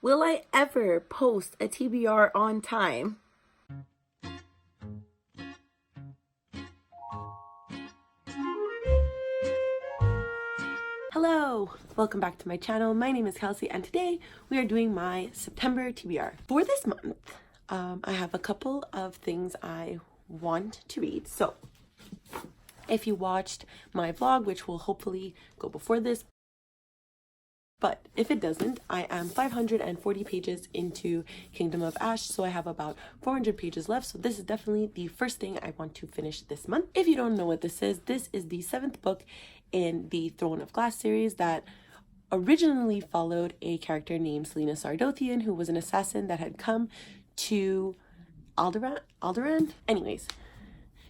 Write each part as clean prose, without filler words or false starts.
Will I ever post a TBR on time? Hello, welcome back to my channel. My name is Kelsey and today we are doing my September TBR. For this month, I have a couple of things I want to read. So if you watched my vlog, which will hopefully go before this, but if it doesn't, I am 540 pages into Kingdom of Ash, so I have about 400 pages left. So this is definitely the first thing I want to finish this month. If you don't know what this is the 7th book in the Throne of Glass series that originally followed a character named Selena Sardothian, who was an assassin that had come to Alderaan? Anyways,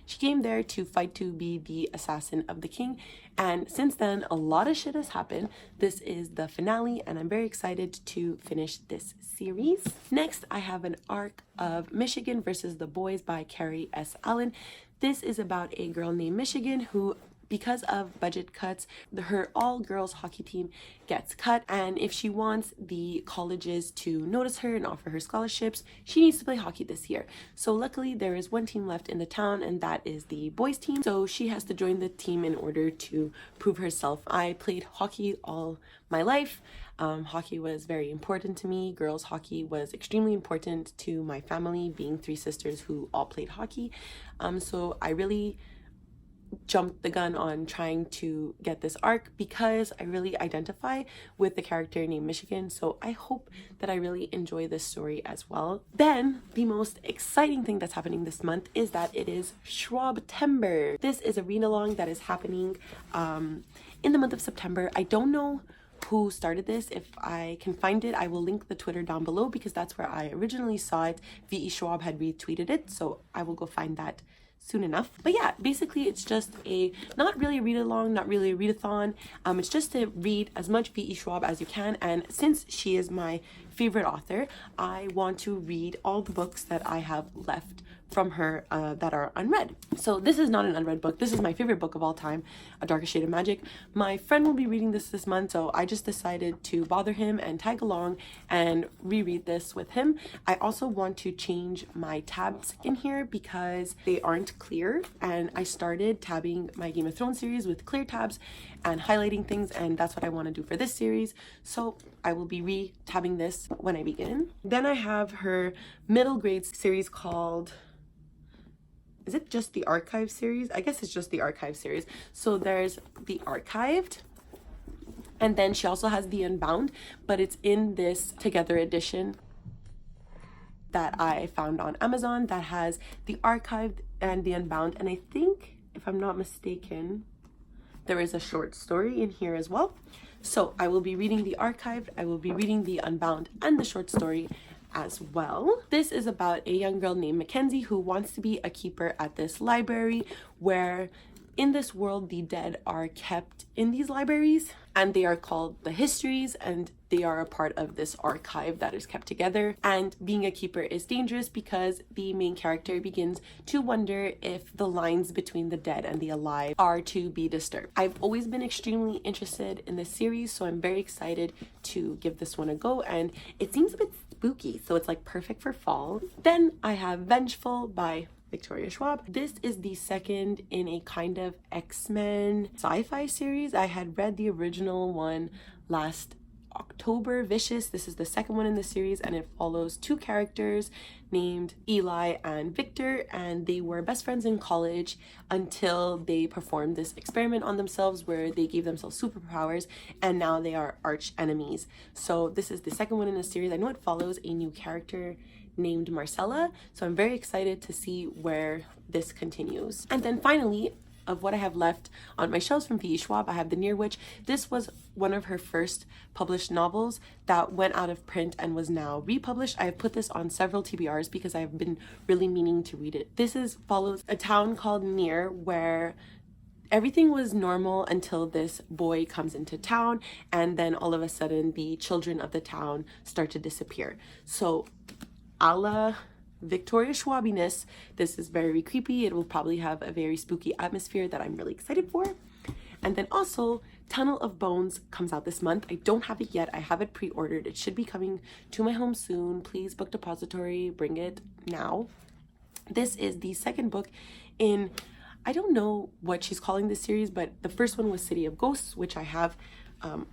she came there to fight to be the assassin of the king, and since then a lot of shit has happened. This is the finale and I'm very excited to finish this series. Next, I have an arc of Michigan versus the Boys by Carrie S. Allen. This is about a girl named Michigan who, because of budget cuts, her all-girls hockey team gets cut, and if she wants the colleges to notice her and offer her scholarships, she needs to play hockey this year. So luckily there is one team left in the town, and that is the boys team, so she has to join the team in order to prove herself. I played hockey all my life. Hockey was very important to me. Girls hockey was extremely important to my family, being 3 sisters who all played hockey. So I really jumped the gun on trying to get this arc because I really identify with the character named Michigan, so I hope that I really enjoy this story as well. Then the most exciting thing that's happening this month is that it is Schwab Timber. This is a read-along that is happening in the month of September. I don't know who started this. If I can find it, I will link the Twitter down below because that's where I originally saw it. V.E. Schwab had retweeted it, so I will go find that soon enough. But yeah, basically it's just a not really a read along, not really a readathon. It's just to read as much V.E. Schwab as you can, and since she is my favorite author, I want to read all the books that I have left from her that are unread. So this is not an unread book. This is my favorite book of all time, A Darkest Shade of Magic. My friend will be reading this month, so I just decided to bother him and tag along and reread this with him. I also want to change my tabs in here because they aren't clear, and I started tabbing my Game of Thrones series with clear tabs and highlighting things, and that's what I want to do for this series. So I will be re-tabbing this when I begin. Then I have her middle grade series called, is it just the Archive series? I guess it's just the Archive series. So there's the Archived, and then she also has the Unbound, but it's in this together edition that I found on Amazon that has the Archived and the Unbound, and I think, if I'm not mistaken, there is a short story in here as well. So I will be reading the Archived, I will be reading the Unbound and the short story as well. This is about a young girl named Mackenzie who wants to be a keeper at this library where in this world the dead are kept in these libraries, and they are called the histories, and they are a part of this archive that is kept together. And being a keeper is dangerous because the main character begins to wonder if the lines between the dead and the alive are to be disturbed. I've always been extremely interested in this series, so I'm very excited to give this one a go, and it seems a bit spooky, so it's like perfect for fall. Then I have Vengeful by Victoria Schwab. This is the second in a kind of X-Men sci-fi series. I had read the original one last October, Vicious. This is the second one in the series, and it follows 2 characters named Eli and Victor, and they were best friends in college until they performed this experiment on themselves where they gave themselves superpowers, and now they are arch enemies. So this is the second one in the series. I know it follows a new character named Marcella, so I'm very excited to see where this continues. And then finally, of what I have left on my shelves from V.E. Schwab, I have The Near Witch. This was one of her first published novels that went out of print and was now republished. I have put this on several TBRs because I've been really meaning to read it. This follows a town called Near where everything was normal until this boy comes into town, and then all of a sudden the children of the town start to disappear. So a la Victoria Schwabiness, this is very creepy. It will probably have a very spooky atmosphere that I'm really excited for. And then also Tunnel of Bones comes out this month. I don't have it yet. I have it pre-ordered. It should be coming to my home soon. Please book depository, bring it now. This is the second book in, I don't know what she's calling this series, but the first one was City of Ghosts, which I have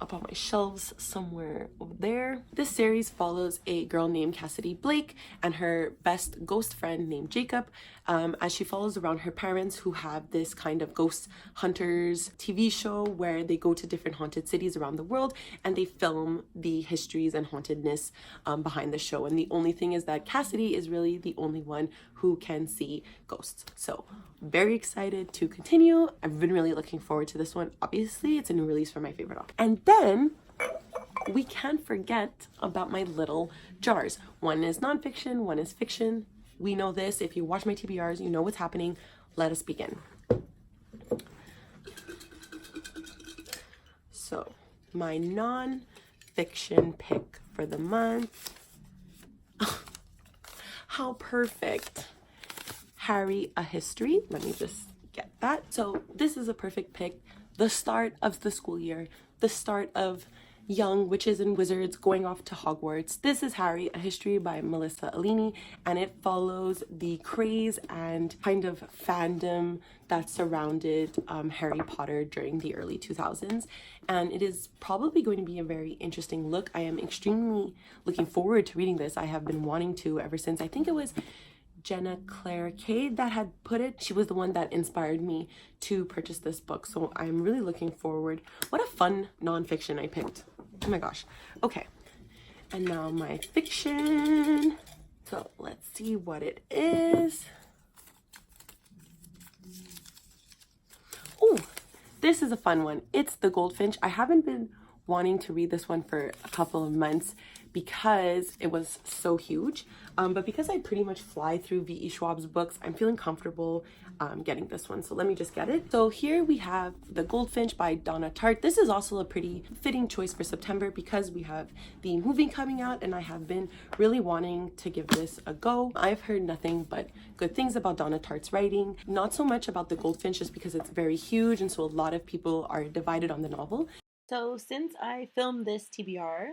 up on my shelves somewhere over there. This series follows a girl named Cassidy Blake and her best ghost friend named Jacob, as she follows around her parents, who have this kind of ghost hunters TV show where they go to different haunted cities around the world and they film the histories and hauntedness behind the show. And the only thing is that Cassidy is really the only one who can see ghosts. So very excited to continue. I've been really looking forward to this one. Obviously, it's a new release for my favorite author. And then we can't forget about my little jars. One is nonfiction, one is fiction. We know this. If you watch my TBRs, you know what's happening. Let us begin. So my non-fiction pick for the month. How perfect. Harry, A History. Let me just get that. So this is a perfect pick. The start of the school year, the start of young witches and wizards going off to Hogwarts. This is Harry, A History by Melissa Alini, and it follows the craze and kind of fandom that surrounded Harry Potter during the early 2000s. And it is probably going to be a very interesting look. I am extremely looking forward to reading this. I have been wanting to ever since, I think it was Jenna Claire Cade that had put it. She was the one that inspired me to purchase this book. So I'm really looking forward. What a fun nonfiction I picked. Oh my gosh. Okay. And now my fiction. So let's see what it is. Oh, this is a fun one. It's The Goldfinch. I haven't been wanting to read this one for a couple of months because it was so huge. But because I pretty much fly through V.E. Schwab's books, I'm feeling comfortable getting this one. So let me just get it. So here we have The Goldfinch by Donna Tartt. This is also a pretty fitting choice for September because we have the movie coming out and I have been really wanting to give this a go. I've heard nothing but good things about Donna Tartt's writing. Not so much about The Goldfinch just because it's very huge and so a lot of people are divided on the novel. So since I filmed this TBR,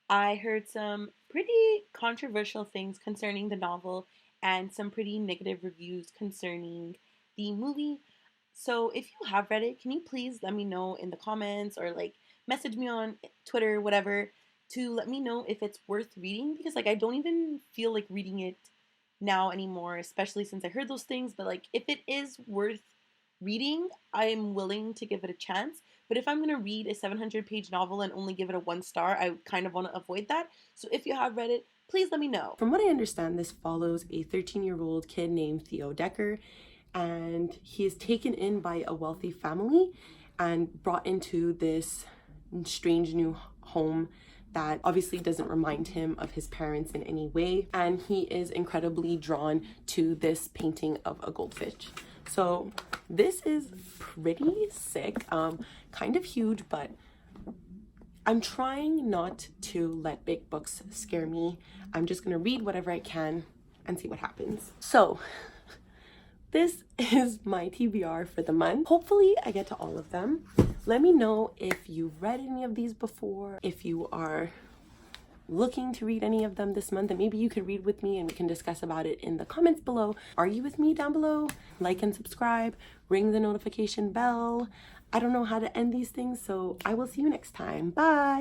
I heard some pretty controversial things concerning the novel and some pretty negative reviews concerning the movie. So if you have read it, can you please let me know in the comments or like message me on Twitter, whatever, to let me know if it's worth reading, because like I don't even feel like reading it now anymore, especially since I heard those things. But like if it is worth reading, I'm willing to give it a chance. But if I'm going to read a 700-page novel and only give it a 1 star, I kind of want to avoid that. So if you have read it, please let me know. From what I understand, this follows a 13-year-old kid named Theo Decker, and he is taken in by a wealthy family and brought into this strange new home that obviously doesn't remind him of his parents in any way. And he is incredibly drawn to this painting of a goldfish. So this is pretty sick, kind of huge, but I'm trying not to let big books scare me. I'm just gonna read whatever I can and see what happens. So this is my TBR for the month. Hopefully I get to all of them. Let me know if you've read any of these before, if you are looking to read any of them this month, and maybe you could read with me and we can discuss about it in the comments below. Argue with me down below. Like and subscribe. Ring the notification bell. I don't know how to end these things, so I will see you next time. Bye!